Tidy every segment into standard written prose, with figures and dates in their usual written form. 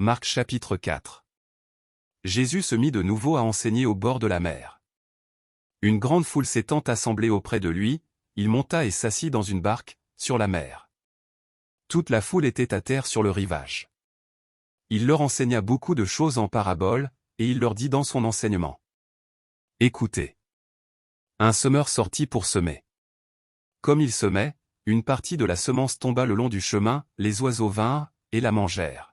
Marc chapitre 4. Jésus se mit de nouveau à enseigner au bord de la mer. Une grande foule s'étant assemblée auprès de lui, il monta et s'assit dans une barque, sur la mer. Toute la foule était à terre sur le rivage. Il leur enseigna beaucoup de choses en paraboles, et il leur dit dans son enseignement. Écoutez. Un semeur sortit pour semer. Comme il semait, une partie de la semence tomba le long du chemin, les oiseaux vinrent, et la mangèrent.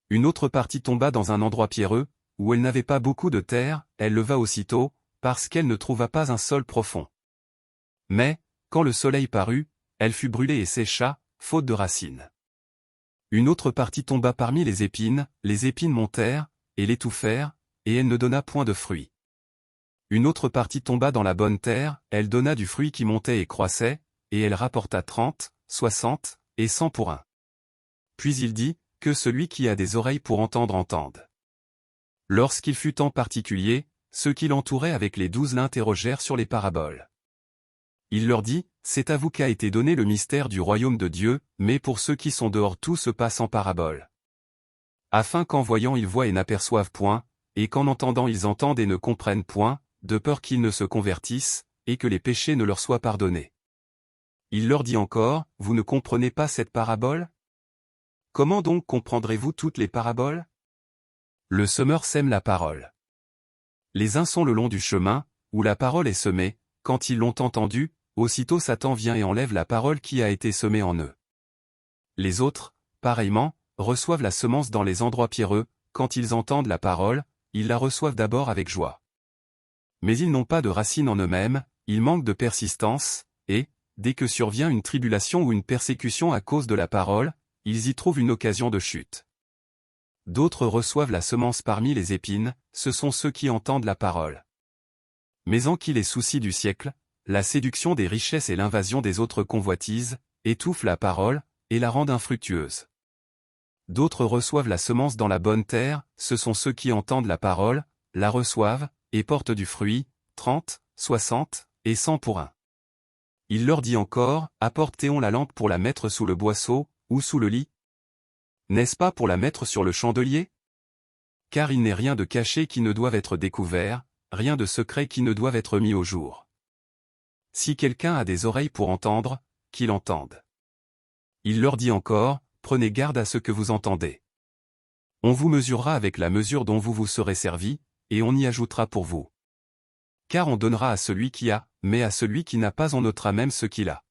Une autre partie tomba dans un endroit pierreux, où elle n'avait pas beaucoup de terre, elle leva aussitôt, parce qu'elle ne trouva pas un sol profond. Mais, quand le soleil parut, elle fut brûlée et sécha, faute de racines. Une autre partie tomba parmi les épines montèrent, et l'étouffèrent, et elle ne donna point de fruit. Une autre partie tomba dans la bonne terre, elle donna du fruit qui montait et croissait, et elle rapporta 30, 60, et 100 pour un. Puis il dit, que celui qui a des oreilles pour entendre entende. Lorsqu'il fut temps particulier, ceux qui l'entouraient avec les 12 l'interrogèrent sur les paraboles. Il leur dit, c'est à vous qu'a été donné le mystère du royaume de Dieu, mais pour ceux qui sont dehors tout se passe en paraboles. Afin qu'en voyant ils voient et n'aperçoivent point, et qu'en entendant ils entendent et ne comprennent point, de peur qu'ils ne se convertissent, et que les péchés ne leur soient pardonnés. Il leur dit encore, vous ne comprenez pas cette parabole? Comment donc comprendrez-vous toutes les paraboles? Le semeur sème la parole. Les uns sont le long du chemin, où la parole est semée, quand ils l'ont entendue, aussitôt Satan vient et enlève la parole qui a été semée en eux. Les autres, pareillement, reçoivent la semence dans les endroits pierreux, quand ils entendent la parole, ils la reçoivent d'abord avec joie. Mais ils n'ont pas de racine en eux-mêmes, ils manquent de persistance, et, dès que survient une tribulation ou une persécution à cause de la parole, ils y trouvent une occasion de chute. D'autres reçoivent la semence parmi les épines, ce sont ceux qui entendent la parole. Mais en qui les soucis du siècle, la séduction des richesses et l'invasion des autres convoitises, étouffent la parole, et la rendent infructueuse. D'autres reçoivent la semence dans la bonne terre, ce sont ceux qui entendent la parole, la reçoivent, et portent du fruit, 30, 60, et 100 pour un. Il leur dit encore, apportez-on la lampe pour la mettre sous le boisseau, ou sous le lit? N'est-ce pas pour la mettre sur le chandelier? Car il n'est rien de caché qui ne doive être découvert, rien de secret qui ne doive être mis au jour. Si quelqu'un a des oreilles pour entendre, qu'il entende. Il leur dit encore, prenez garde à ce que vous entendez. On vous mesurera avec la mesure dont vous vous serez servi, et on y ajoutera pour vous. Car on donnera à celui qui a, mais à celui qui n'a pas on ôtera même ce qu'il a.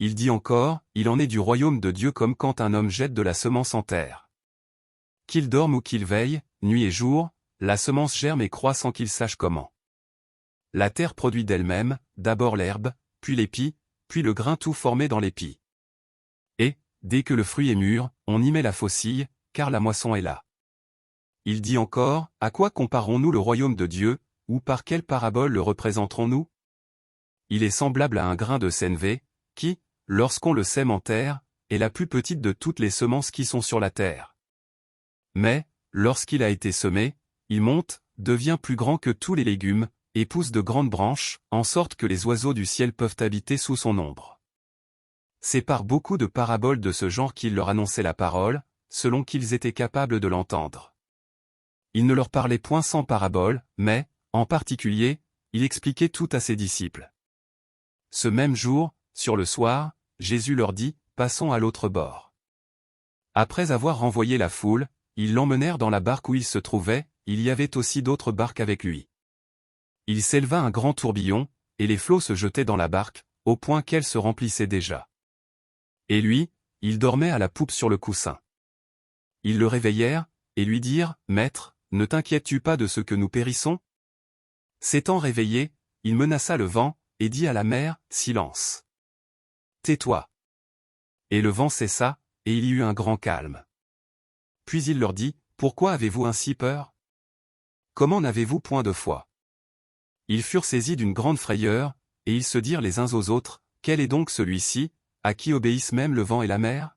Il dit encore, il en est du royaume de Dieu comme quand un homme jette de la semence en terre. Qu'il dorme ou qu'il veille, nuit et jour, la semence germe et croît sans qu'il sache comment. La terre produit d'elle-même, d'abord l'herbe, puis l'épi, puis le grain tout formé dans l'épi. Et, dès que le fruit est mûr, on y met la faucille, car la moisson est là. Il dit encore, à quoi comparons-nous le royaume de Dieu, ou par quelle parabole le représenterons-nous? Il est semblable à un grain de sénévé, qui, lorsqu'on le sème en terre, est la plus petite de toutes les semences qui sont sur la terre. Mais, lorsqu'il a été semé, il monte, devient plus grand que tous les légumes, et pousse de grandes branches, en sorte que les oiseaux du ciel peuvent habiter sous son ombre. C'est par beaucoup de paraboles de ce genre qu'il leur annonçait la parole, selon qu'ils étaient capables de l'entendre. Il ne leur parlait point sans parabole, mais, en particulier, il expliquait tout à ses disciples. Ce même jour, sur le soir, Jésus leur dit, passons à l'autre bord. Après avoir renvoyé la foule, ils l'emmenèrent dans la barque où il se trouvait, il y avait aussi d'autres barques avec lui. Il s'éleva un grand tourbillon, et les flots se jetaient dans la barque, au point qu'elle se remplissait déjà. Et lui, il dormait à la poupe sur le coussin. Ils le réveillèrent, et lui dirent, Maître, ne t'inquiètes-tu pas de ce que nous périssons? S'étant réveillé, il menaça le vent, et dit à la mer, Silence. Tais-toi. Et le vent cessa, et il y eut un grand calme. Puis il leur dit, Pourquoi avez-vous ainsi peur? Comment n'avez-vous point de foi? Ils furent saisis d'une grande frayeur, et ils se dirent les uns aux autres, Quel est donc celui-ci, à qui obéissent même le vent et la mer?